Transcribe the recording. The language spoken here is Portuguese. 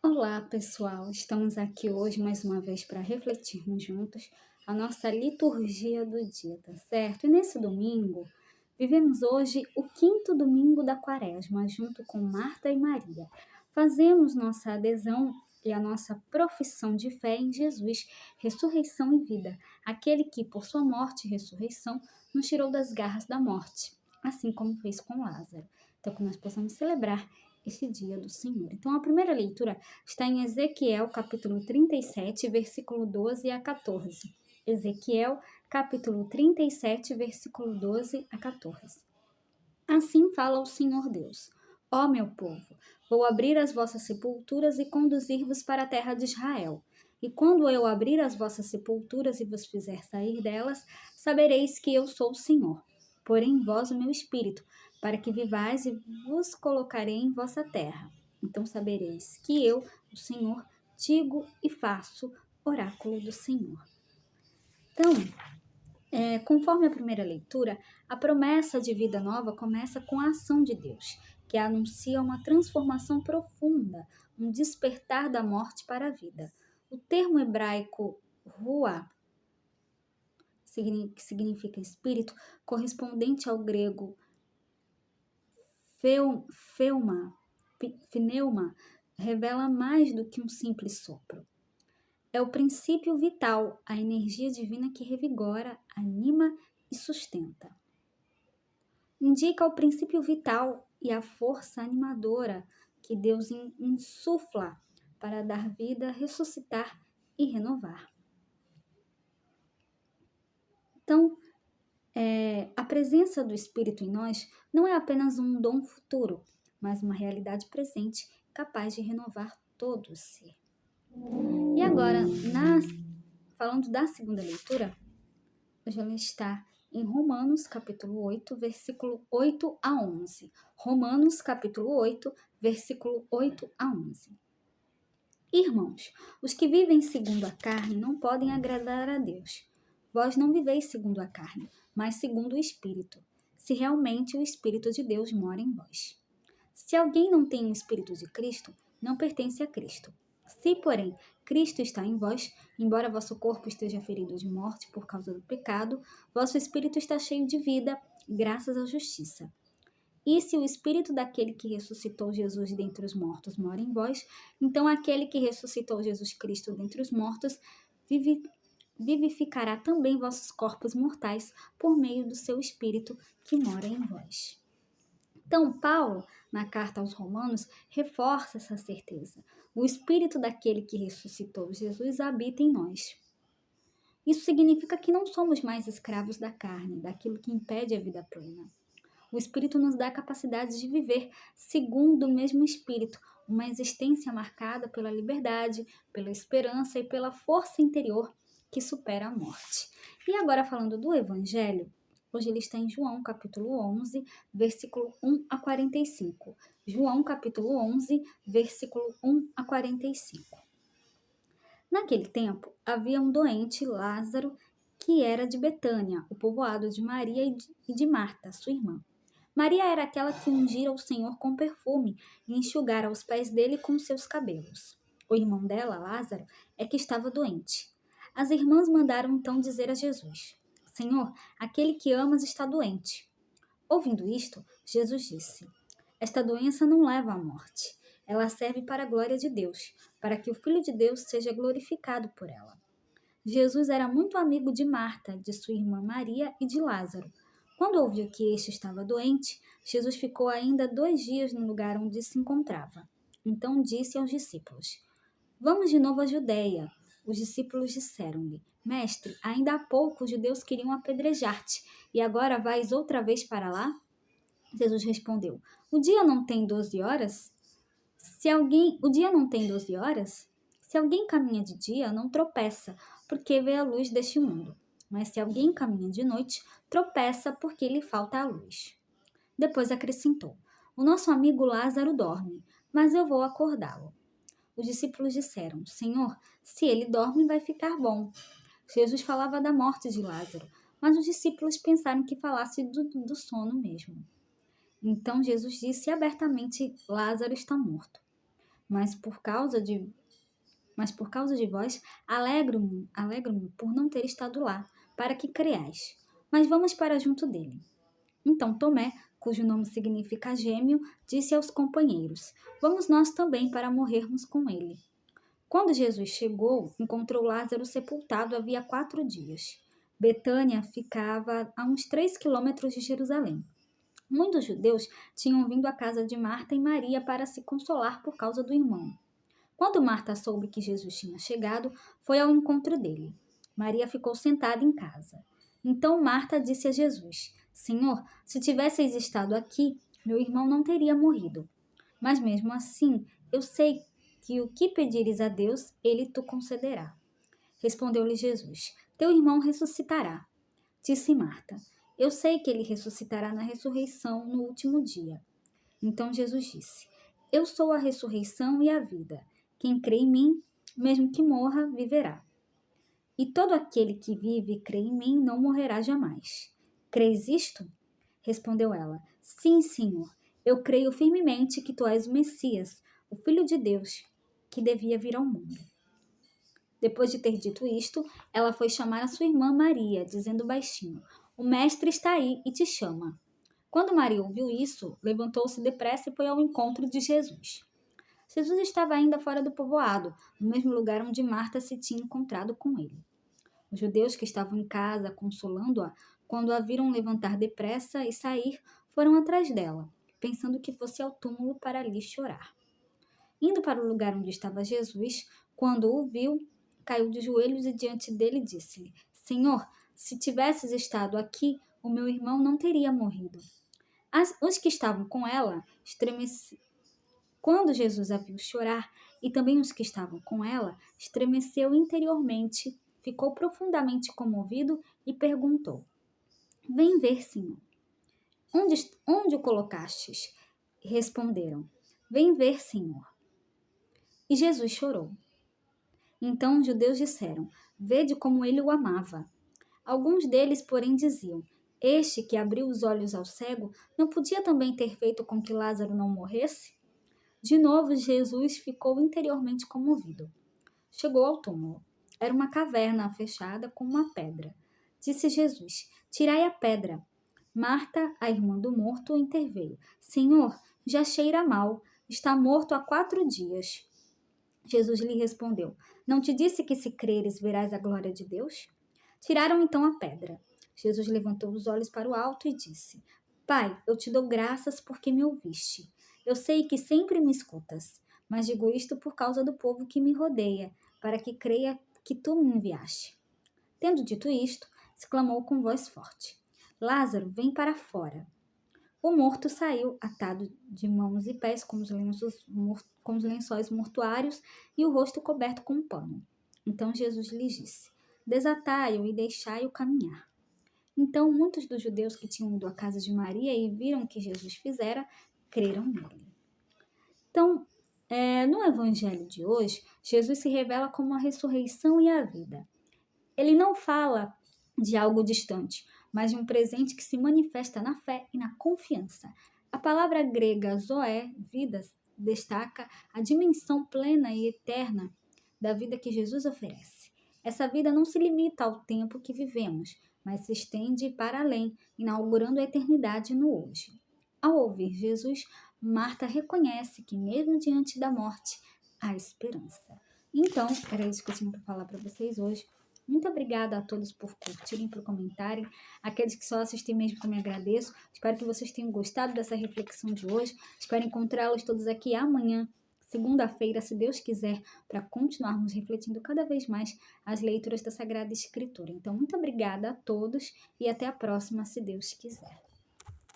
Olá, pessoal! Estamos aqui hoje mais uma vez para refletirmos juntos a nossa liturgia do dia, tá certo? E nesse domingo, vivemos hoje o quinto domingo da Quaresma, junto com Marta e Maria. Fazemos nossa adesão e a nossa profissão de fé em Jesus, ressurreição e vida, aquele que, por sua morte e ressurreição, nos tirou das garras da morte, assim como fez com Lázaro. Então, que nós possamos celebrar este dia do Senhor. Então, a primeira leitura está em Ezequiel, capítulo 37, versículo 12 a 14. Ezequiel, capítulo 37, versículo 12 a 14. Assim fala o Senhor Deus: Ó meu povo, vou abrir as vossas sepulturas e conduzir-vos para a terra de Israel. E quando eu abrir as vossas sepulturas e vos fizer sair delas, sabereis que eu sou o Senhor. Porém em vós o meu espírito, para que vivais e vos colocarei em vossa terra. Então sabereis que eu, o Senhor, digo e faço, oráculo do Senhor. Então, conforme a primeira leitura, a promessa de vida nova começa com a ação de Deus, que anuncia uma transformação profunda, um despertar da morte para a vida. O termo hebraico ruá, que significa espírito, correspondente ao grego pneuma, revela mais do que um simples sopro. É o princípio vital, a energia divina que revigora, anima e sustenta. Indica o princípio vital e a força animadora que Deus insufla para dar vida, ressuscitar e renovar. Então, a presença do Espírito em nós não é apenas um dom futuro, mas uma realidade presente capaz de renovar todo o ser. E agora, falando da segunda leitura, hoje ela está em Romanos, capítulo 8, versículo 8 a 11. Romanos, capítulo 8, versículo 8 a 11. Irmãos, os que vivem segundo a carne não podem agradar a Deus. Vós não viveis segundo a carne, mas segundo o Espírito, se realmente o Espírito de Deus mora em vós. Se alguém não tem o Espírito de Cristo, não pertence a Cristo. Se, porém, Cristo está em vós, embora vosso corpo esteja ferido de morte por causa do pecado, vosso espírito está cheio de vida, graças à justiça. E se o espírito daquele que ressuscitou Jesus dentre os mortos mora em vós, então aquele que ressuscitou Jesus Cristo dentre os mortos vivificará também vossos corpos mortais por meio do seu espírito que mora em vós. Então, Paulo, na carta aos Romanos, reforça essa certeza. O espírito daquele que ressuscitou Jesus habita em nós. Isso significa que não somos mais escravos da carne, daquilo que impede a vida plena. O Espírito nos dá a capacidade de viver segundo o mesmo Espírito, uma existência marcada pela liberdade, pela esperança e pela força interior que supera a morte. E agora falando do Evangelho, hoje ele está em João capítulo 11, versículo 1 a 45. João capítulo 11, versículo 1 a 45. Naquele tempo, havia um doente, Lázaro, que era de Betânia, o povoado de Maria e de Marta, sua irmã. Maria era aquela que ungira o Senhor com perfume e enxugara os pés dele com seus cabelos. O irmão dela, Lázaro, é que estava doente. As irmãs mandaram então dizer a Jesus: Senhor, aquele que amas está doente. Ouvindo isto, Jesus disse: Esta doença não leva à morte. Ela serve para a glória de Deus, para que o Filho de Deus seja glorificado por ela. Jesus era muito amigo de Marta, de sua irmã Maria e de Lázaro. Quando ouviu que este estava doente, Jesus ficou ainda 2 dias no lugar onde se encontrava. Então disse aos discípulos: Vamos de novo à Judeia. Os discípulos disseram-lhe: Mestre, ainda há pouco os judeus queriam apedrejar-te, e agora vais outra vez para lá? Jesus respondeu: O dia não tem 12 horas? O dia não tem 12 horas? Se alguém caminha de dia, não tropeça, porque vê a luz deste mundo. Mas se alguém caminha de noite, tropeça porque lhe falta a luz. Depois acrescentou: O nosso amigo Lázaro dorme, mas eu vou acordá-lo. Os discípulos disseram: Senhor, se ele dorme, vai ficar bom. Jesus falava da morte de Lázaro, mas os discípulos pensaram que falasse do sono mesmo. Então Jesus disse abertamente: Lázaro está morto. mas por causa de vós, alegro-me por não ter estado lá, para que creais. Mas vamos para junto dele. Então Tomé, cujo nome significa gêmeo, disse aos companheiros: Vamos nós também para morrermos com ele. Quando Jesus chegou, encontrou Lázaro sepultado havia 4 dias. Betânia ficava a uns 3 quilômetros de Jerusalém. Muitos judeus tinham vindo à casa de Marta e Maria para se consolar por causa do irmão. Quando Marta soube que Jesus tinha chegado, foi ao encontro dele. Maria ficou sentada em casa. Então Marta disse a Jesus: Senhor, se tivesseis estado aqui, meu irmão não teria morrido. Mas mesmo assim, eu sei que o que pedires a Deus, ele te concederá. Respondeu-lhe Jesus: Teu irmão ressuscitará. Disse Marta: Eu sei que ele ressuscitará na ressurreição no último dia. Então Jesus disse: Eu sou a ressurreição e a vida. Quem crê em mim, mesmo que morra, viverá. E todo aquele que vive e crê em mim não morrerá jamais. Crês isto? Respondeu ela: Sim, Senhor. Eu creio firmemente que tu és o Messias, o Filho de Deus, que devia vir ao mundo. Depois de ter dito isto, ela foi chamar a sua irmã Maria, dizendo baixinho: O mestre está aí e te chama. Quando Maria ouviu isso, levantou-se depressa e foi ao encontro de Jesus. Jesus estava ainda fora do povoado, no mesmo lugar onde Marta se tinha encontrado com ele. Os judeus que estavam em casa, consolando-a, quando a viram levantar depressa e sair, foram atrás dela, pensando que fosse ao túmulo para ali chorar. Indo para o lugar onde estava Jesus, quando o viu, caiu de joelhos e diante dele disse-lhe: Senhor, se tivesses estado aqui, o meu irmão não teria morrido. Os que estavam com ela estremeceram. Quando Jesus a viu chorar, e também os que estavam com ela, estremeceu interiormente, ficou profundamente comovido e perguntou: Vem ver, Senhor. Onde o colocastes? Responderam: Vem ver, Senhor. E Jesus chorou. Então os judeus disseram: Vede como ele o amava. Alguns deles, porém, diziam: Este que abriu os olhos ao cego não podia também ter feito com que Lázaro não morresse? De novo, Jesus ficou interiormente comovido. Chegou ao túmulo. Era uma caverna fechada com uma pedra. Disse Jesus: Tirai a pedra. Marta, a irmã do morto, interveio: Senhor, já cheira mal. Está morto há 4 dias. Jesus lhe respondeu: Não te disse que se creres verás a glória de Deus? Tiraram então a pedra. Jesus levantou os olhos para o alto e disse: Pai, eu te dou graças porque me ouviste. Eu sei que sempre me escutas, mas digo isto por causa do povo que me rodeia, para que creia que tu me enviaste. Tendo dito isto, exclamou com voz forte: Lázaro, vem para fora. O morto saiu, atado de mãos e pés com os lençóis mortuários e o rosto coberto com um pano. Então Jesus lhes disse: Desatai-o e deixai-o caminhar. Então muitos dos judeus que tinham ido à casa de Maria e viram o que Jesus fizera, creram nele. Então, no evangelho de hoje, Jesus se revela como a ressurreição e a vida. Ele não fala de algo distante, mas de um presente que se manifesta na fé e na confiança. A palavra grega zoé, vida, destaca a dimensão plena e eterna da vida que Jesus oferece. Essa vida não se limita ao tempo que vivemos, mas se estende para além, inaugurando a eternidade no hoje. Ao ouvir Jesus, Marta reconhece que mesmo diante da morte, há esperança. Então, era isso que eu tinha para falar para vocês hoje. Muito obrigada a todos por curtirem, por comentarem. Aqueles que só assistem mesmo, também agradeço. Espero que vocês tenham gostado dessa reflexão de hoje. Espero encontrá-los todos aqui amanhã, segunda-feira, se Deus quiser, para continuarmos refletindo cada vez mais as leituras da Sagrada Escritura. Então, muito obrigada a todos e até a próxima, se Deus quiser.